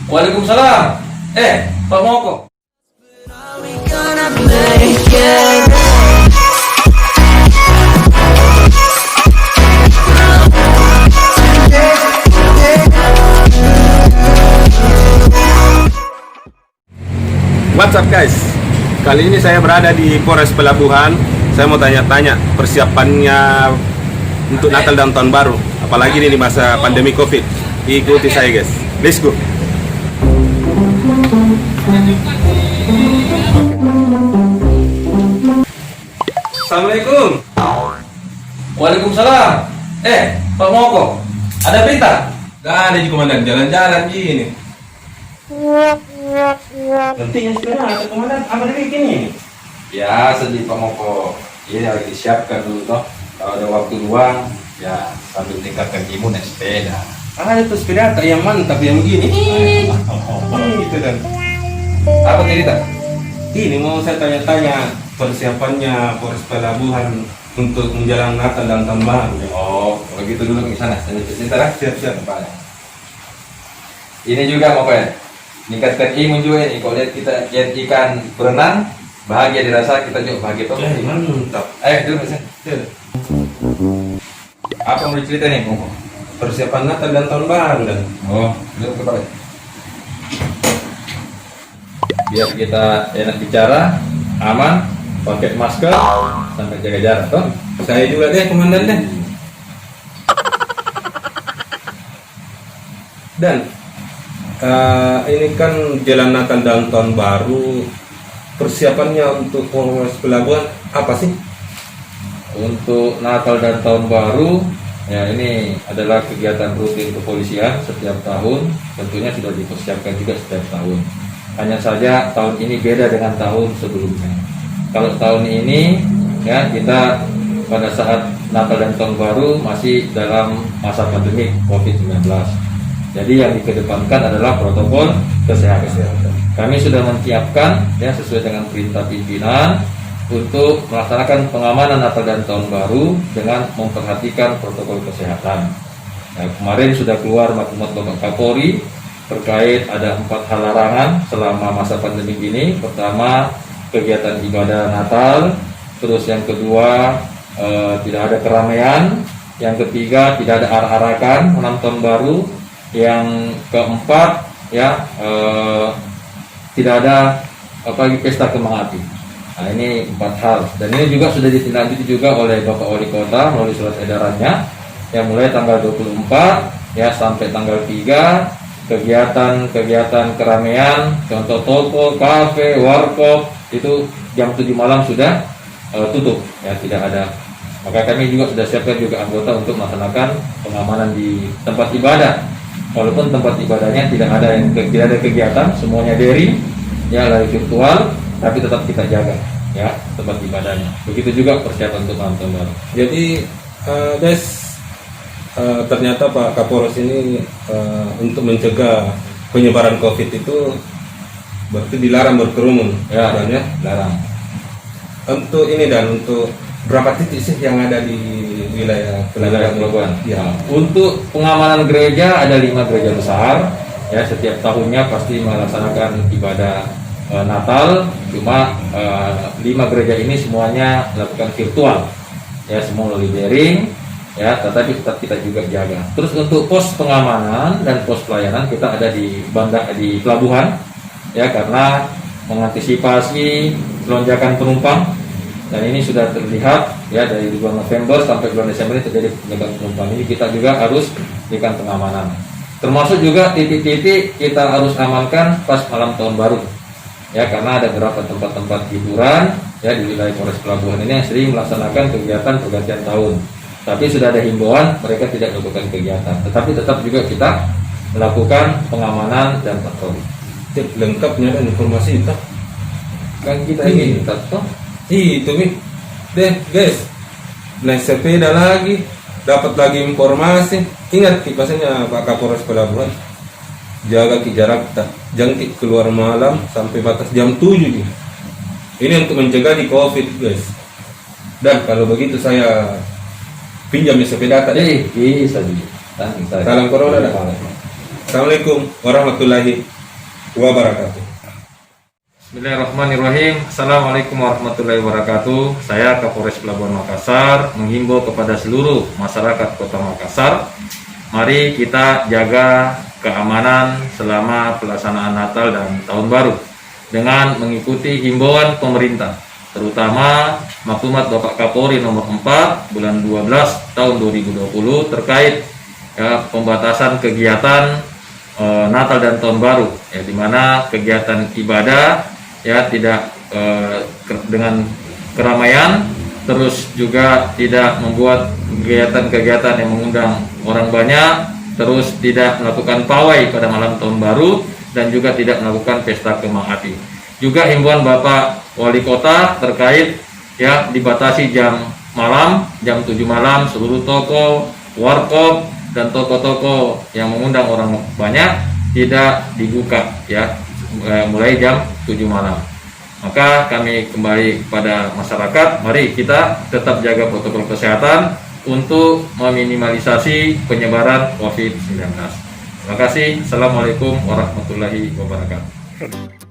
Waalaikumsalam. Pak Moko. What's up guys? Kali ini saya berada di Polres Pelabuhan. Saya mau tanya-tanya persiapannya untuk Natal dan Tahun Baru. Apalagi ini di masa pandemi Covid. Ikuti saya guys. Let's go. Assalamualaikum. Waalaikumsalam. Pak Moko. Ada berita? Gak ada di komandan, jalan-jalan gini. Pentingnya sebenarnya komandan apa bikin ini? Biasa di Pak Moko, ini harus disiapkan dulu toh. Kalau ada waktu luang, ya sambil tingkatkan imun naik sepeda. Itu sepeda yang mantap yang begini. Itu kan. Apa cerita? Ini mau saya tanya-tanya persiapannya Polres Pelabuhan untuk menjelang Natal dan Tahun Baru. Oh, kalau gitu dulu ke sana. Saya cerita lah. Siap-siap. Ini juga mau ya, meningkatkan imun juga ini. Kalau lihat kita lihat ikan berenang, bahagia dirasa, kita juga bahagia toh. Mantap. Dulu misalnya. Apa mau dicerita nih, Moko? Persiapan Natal dan Tahun Baru dan. Oh, dulu ke bawah. Biar kita enak bicara, aman, pakai masker, sampai jaga jarak toh. Saya juga deh komandan deh. Dan ini kan jalan Natal dan Tahun Baru. Persiapannya untuk Polres Pelabuhan apa sih? Untuk Natal dan Tahun Baru, ya ini adalah kegiatan rutin kepolisian setiap tahun. Tentunya sudah dipersiapkan juga setiap tahun. Hanya saja tahun ini beda dengan tahun sebelumnya. Kalau tahun ini ya kita pada saat Natal dan Tahun Baru masih dalam masa pandemi COVID-19. Jadi yang dikedepankan adalah protokol kesehatan. Kami sudah menyiapkan ya sesuai dengan perintah pimpinan untuk melaksanakan pengamanan Natal dan Tahun Baru dengan memperhatikan protokol kesehatan. Nah, kemarin sudah keluar maklumat Bapak Kapolri terkait ada 4 hal larangan selama masa pandemi ini. Pertama, kegiatan ibadah Natal. Terus yang kedua, tidak ada keramaian. Yang ketiga, tidak ada arak-arakan malam Tahun Baru. Yang keempat, ya tidak ada apalagi pesta kembang api. Nah, ini 4 hal. Dan ini juga sudah ditindaklanjuti juga oleh Bapak Wali Kota melalui surat edarannya yang mulai tanggal 24 ya sampai tanggal 3. Kegiatan keramaian, contoh toko, kafe, warkop itu jam 7 malam sudah tutup ya, tidak ada. Maka kami juga sudah siapkan juga anggota untuk melaksanakan pengamanan di tempat ibadah. Walaupun tempat ibadahnya tidak ada kegiatan, semuanya daring ya, lari virtual, tapi tetap kita jaga ya tempat ibadahnya. Begitu juga persiapan untuk malam Tahun Baru. Jadi guys, ternyata Pak Kapolres ini untuk mencegah penyebaran COVID itu berarti dilarang berkerumun Ya, ya. larang. Untuk ini dan untuk berapa titik sih yang ada di wilayah Pelabuhan. Ya. Untuk pengamanan gereja ada 5 gereja besar. Ya, setiap tahunnya pasti melaksanakan ibadah Natal. Cuma 5 gereja ini semuanya melakukan virtual. Ya, semua melalui daring. Ya, tetapi tetap kita juga jaga. Terus untuk pos pengamanan dan pos pelayanan kita ada di pelabuhan. Ya, karena mengantisipasi lonjakan penumpang. Dan ini sudah terlihat ya dari bulan November sampai bulan Desember ini terjadi lonjakan penumpang. Ini kita juga harus berikan pengamanan. Termasuk juga titik-titik kita harus amankan pas malam Tahun Baru. Ya, karena ada beberapa tempat-tempat hiburan ya di wilayah Polres Pelabuhan ini yang sering melaksanakan kegiatan pergantian tahun. Tapi sudah ada himbauan mereka tidak melakukan kegiatan. Tetapi tetap juga kita melakukan pengamanan dan patroli. Lengkapnya dan informasi itu. Kan kita ingin tetap Itu nih, deh guys, naik sepeda lagi, dapat lagi informasi. Ingat kipasannya Pak Kapolres Pelabuhan, jaga jarak, jangan keluar malam sampai batas jam 7 nih. Ini untuk mencegah di COVID guys. Dan kalau begitu saya pinjam sepeda tadi. bisa juga. Salam corona dah. Assalamualaikum warahmatullahi wabarakatuh. Bismillahirrahmanirrahim. Assalamualaikum warahmatullahi wabarakatuh. Saya Kapolres Pelabuhan Makassar menghimbau kepada seluruh masyarakat Kota Makassar, mari kita jaga keamanan selama pelaksanaan Natal dan Tahun Baru dengan mengikuti himbauan pemerintah, terutama maklumat Bapak Kapolri nomor 4 bulan 12 tahun 2020 terkait pembatasan kegiatan Natal dan Tahun Baru, di mana kegiatan ibadah tidak dengan keramaian, terus juga tidak membuat kegiatan-kegiatan yang mengundang orang banyak, terus tidak melakukan pawai pada malam Tahun Baru, dan juga tidak melakukan pesta kembang api. Juga himbauan Bapak Wali Kota terkait dibatasi jam malam, jam 7 malam seluruh toko, warkop, dan toko-toko yang mengundang orang banyak tidak dibuka mulai jam 7 malam. Maka kami kembali kepada masyarakat, mari kita tetap jaga protokol kesehatan untuk meminimalisasi penyebaran COVID-19. Terima kasih. Assalamualaikum warahmatullahi wabarakatuh.